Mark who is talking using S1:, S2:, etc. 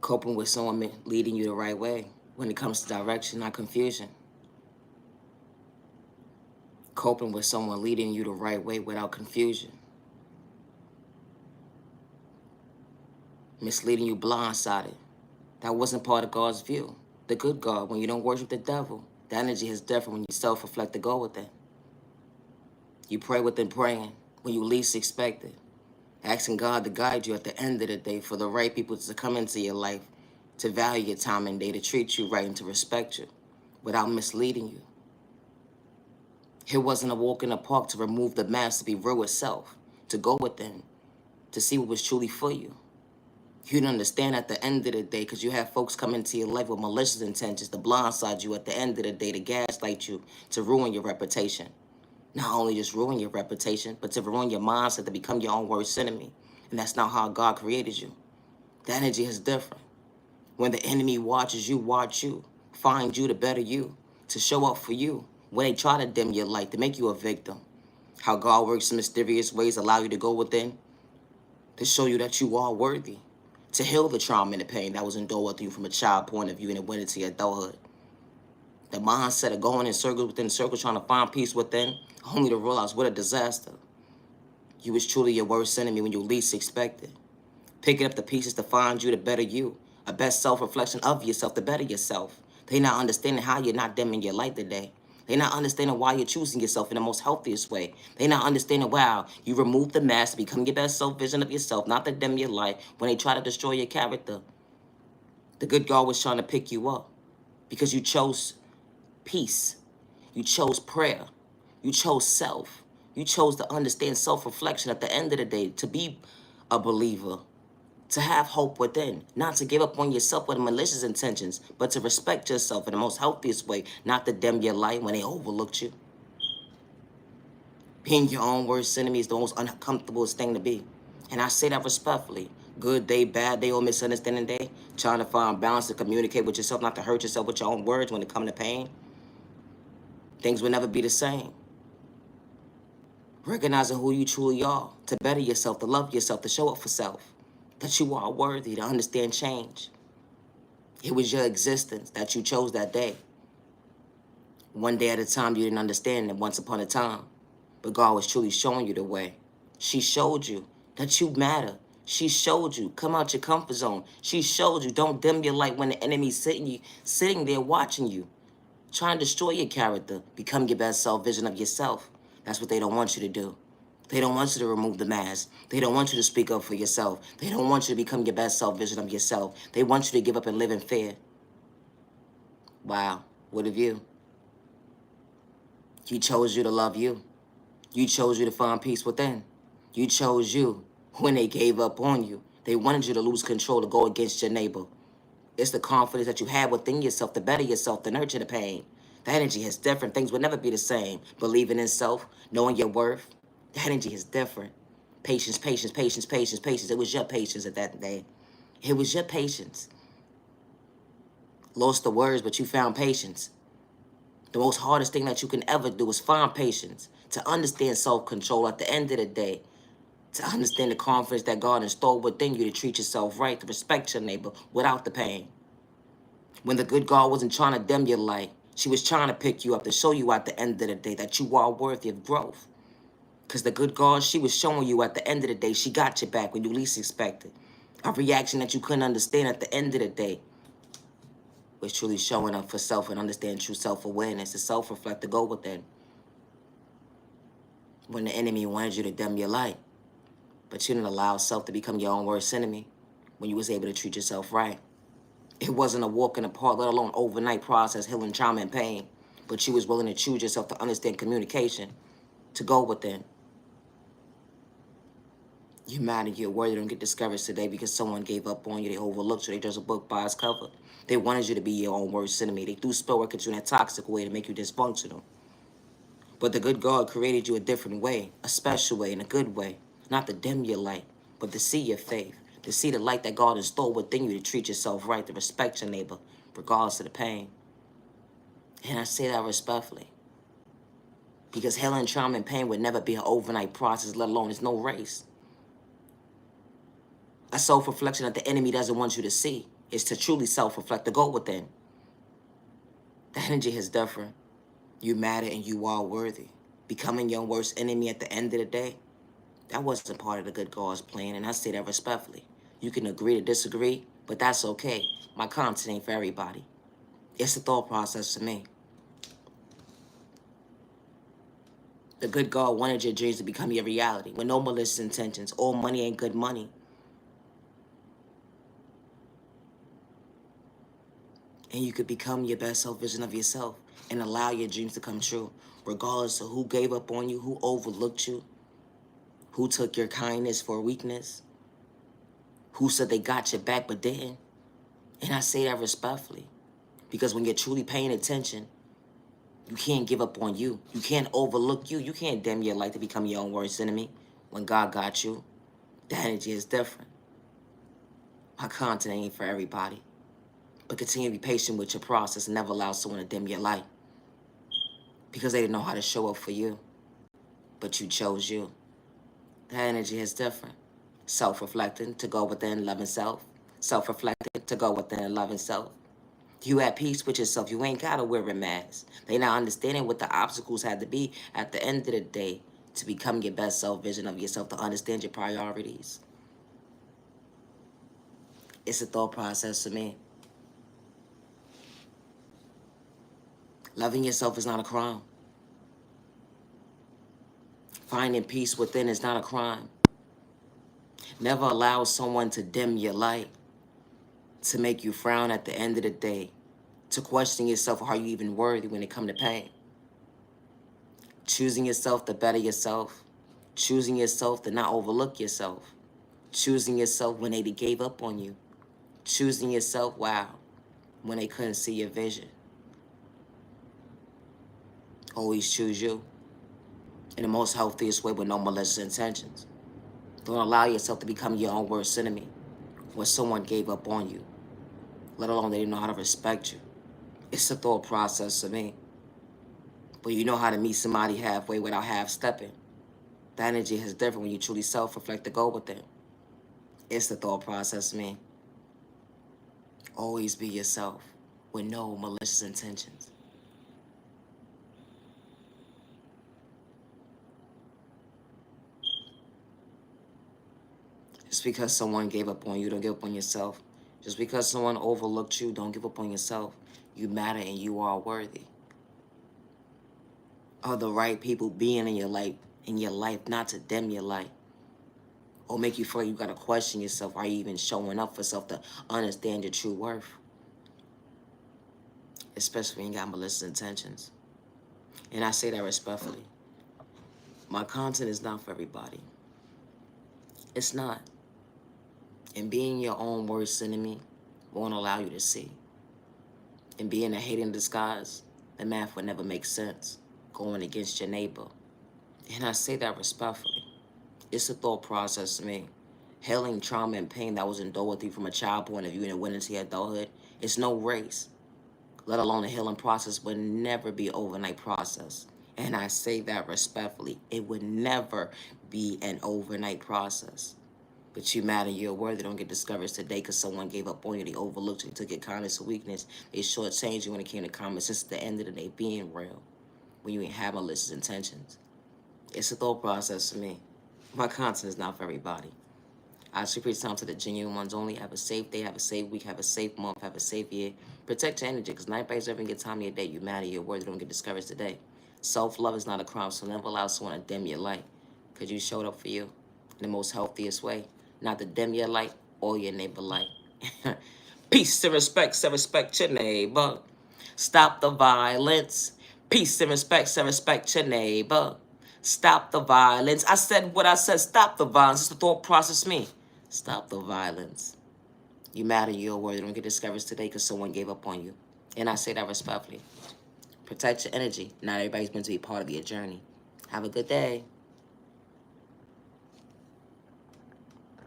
S1: Coping with someone leading you the right way when it comes to direction, not confusion. Coping with someone leading you the right way without confusion. Misleading you blindsided. That wasn't part of God's view. The good God, when you don't worship the devil, the energy is different when you self-reflect to go within. You pray within praying when you least expect it. Asking God to guide you at the end of the day for the right people to come into your life, to value your time and day, to treat you right and to respect you without misleading you. It wasn't a walk in the park to remove the mask, to be real with self, to go within, to see what was truly for you. You didn't understand at the end of the day because you have folks come into your life with malicious intentions to blindside you at the end of the day, to gaslight you, to ruin your reputation. Not only just ruin your reputation, but to ruin your mindset, to become your own worst enemy. And that's not how God created you. The energy is different. When the enemy watches you, watch you, find you to better you, to show up for you. When they try to dim your light, to make you a victim. How God works in mysterious ways, allow you to go within, to show you that you are worthy, to heal the trauma and the pain that was endured with you from a child point of view and it went into your adulthood. The mindset of going in circles within circles, trying to find peace within, only to realize what a disaster. You was truly your worst enemy when you least expected. Picking up the pieces to find you to better you, a best self-reflection of yourself to better yourself. They not understanding how you're not dimming your light today. They not understanding why you're choosing yourself in the most healthiest way. They not understanding, wow, you remove the mask to become your best self-vision of yourself, not to dim your light when they try to destroy your character. The good God was trying to pick you up because you chose peace. You chose prayer. You chose self. You chose to understand self-reflection at the end of the day, to be a believer, to have hope within, not to give up on yourself with malicious intentions, but to respect yourself in the most healthiest way, not to dim your light when they overlooked you. Being your own worst enemy is the most uncomfortable thing to be. And I say that respectfully. Good day, bad day, or misunderstanding day. Trying to find balance to communicate with yourself, not to hurt yourself with your own words when it comes to pain. Things will never be the same. Recognizing who you truly are, to better yourself, to love yourself, to show up for self. That you are worthy, to understand change. It was your existence that you chose that day. One day at a time, you didn't understand it once upon a time. But God was truly showing you the way. She showed you that you matter. She showed you, come out your comfort zone. She showed you, don't dim your light when the enemy's sitting there watching you, trying to destroy your character, become your best self-vision of yourself. That's what they don't want you to do. They don't want you to remove the mask. They don't want you to speak up for yourself. They don't want you to become your best self-vision of yourself. They want you to give up and live in fear. Wow, what of you? He chose you to love you. You chose you to find peace within. You chose you when they gave up on you. They wanted you to lose control, to go against your neighbor. It's the confidence that you have within yourself to better yourself, to nurture the pain. The energy is different. Things will never be the same. Believing in self, knowing your worth. The energy is different. Patience, patience, patience, patience, patience. It was your patience at that day. It was your patience. Lost the words, but you found patience. The most hardest thing that you can ever do is find patience, to understand self-control at the end of the day, to understand the confidence that God installed within you to treat yourself right, to respect your neighbor without the pain. When the good God wasn't trying to dim your light, she was trying to pick you up to show you at the end of the day that you are worthy of growth. Because the good God, she was showing you at the end of the day, she got your back when you least expected. A reaction that you couldn't understand at the end of the day was truly showing up for self and understand true self-awareness, to self-reflect, to go within. When the enemy wanted you to dim your light, but you didn't allow self to become your own worst enemy when you was able to treat yourself right. It wasn't a walk in the park, let alone overnight process, healing trauma and pain, but you was willing to choose yourself to understand communication, to go within. You're mad and you're worried you don't get discouraged today because someone gave up on you, they overlooked you, they judged a book by its cover. They wanted you to be your own worst enemy. They threw spell work at you in a toxic way to make you dysfunctional. But the good God created you a different way, a special way, in a good way. Not to dim your light, but to see your faith, to see the light that God installed within you, to treat yourself right, to respect your neighbor, regardless of the pain. And I say that respectfully. Because healing, trauma, and pain would never be an overnight process, let alone it's no race. A self-reflection that the enemy doesn't want you to see. is to truly self-reflect, to go within. The energy is different. You matter and you are worthy. Becoming your worst enemy at the end of the day, that wasn't part of the good God's plan, and I say that respectfully. You can agree to disagree, but that's okay. My content ain't for everybody. It's a thought process to me. The good God wanted your dreams to become your reality with no malicious intentions. All money ain't good money. And you could become your best self vision of yourself and allow your dreams to come true, regardless of who gave up on you, who overlooked you, who took your kindness for weakness, who said they got your back but didn't. And I say that respectfully, because when you're truly paying attention, you can't give up on you. You can't overlook you. You can't dim your light to become your own worst enemy. When God got you, the energy is different. My content ain't for everybody. But continue to be patient with your process and never allow someone to dim your light. Because they didn't know how to show up for you. But you chose you. The energy is different. Self-reflecting to go within, loving self. Self-reflecting to go within and loving self. You at peace with yourself. You ain't gotta wear a mask. They not understanding what the obstacles had to be at the end of the day to become your best self vision of yourself, to understand your priorities. It's a thought process to me. Loving yourself is not a crime. Finding peace within is not a crime. Never allow someone to dim your light, to make you frown at the end of the day, to question yourself, are you even worthy when it comes to pain? Choosing yourself to better yourself. Choosing yourself to not overlook yourself. Choosing yourself when they gave up on you. Choosing yourself, wow, when they couldn't see your vision. Always choose you in the most healthiest way with no malicious intentions. Don't allow yourself to become your own worst enemy when someone gave up on you, let alone they didn't know how to respect you. It's a thought process to me. But you know how to meet somebody halfway without half-stepping. The energy is different when you truly self-reflect to go with it. It's the thought process to me. Always be yourself with no malicious intentions. Just because someone gave up on you, don't give up on yourself. Just because someone overlooked you, don't give up on yourself. You matter and you are worthy. Are the right people being in your life, not to dim your light or make you feel like you gotta question yourself. Are you even showing up for self to understand your true worth? Especially when you got malicious intentions. And I say that respectfully. My content is not for everybody. It's not. And being your own worst enemy won't allow you to see. And being a hate in disguise, the math would never make sense, going against your neighbor. And I say that respectfully. It's a thought process to me. Healing trauma and pain that was endured with you from a child point of view and it went into your adulthood, it's no race. Let alone the healing process would never be an overnight process. And I say that respectfully. It would never be an overnight process. But you matter, you're worthy. Don't get discouraged today because someone gave up on you. They overlooked you, took your kindness or weakness. They shortchanged you when it came to common sense at the end of the day, being real. When you ain't have malicious intentions. It's a thought process to me. My content is not for everybody. I should preach time to the genuine ones only. Have a safe day, have a safe week, have a safe month, have a safe year. Protect your energy because nobody's ever gonna get time of your day. You matter, you're worthy. Don't get discouraged today. Self-love is not a crime, so never allow someone to dim your light because you showed up for you in the most healthiest way. Not to dim your light or your neighbor light. Peace and respect, your neighbor. Stop the violence. Peace and respect your neighbor. Stop the violence. I said what I said. Stop the violence. It's the thought process me. Stop the violence. You matter, you're worthy. Don't get discouraged today because someone gave up on you. And I say that respectfully. Protect your energy. Not everybody's meant to be part of your journey. Have a good day.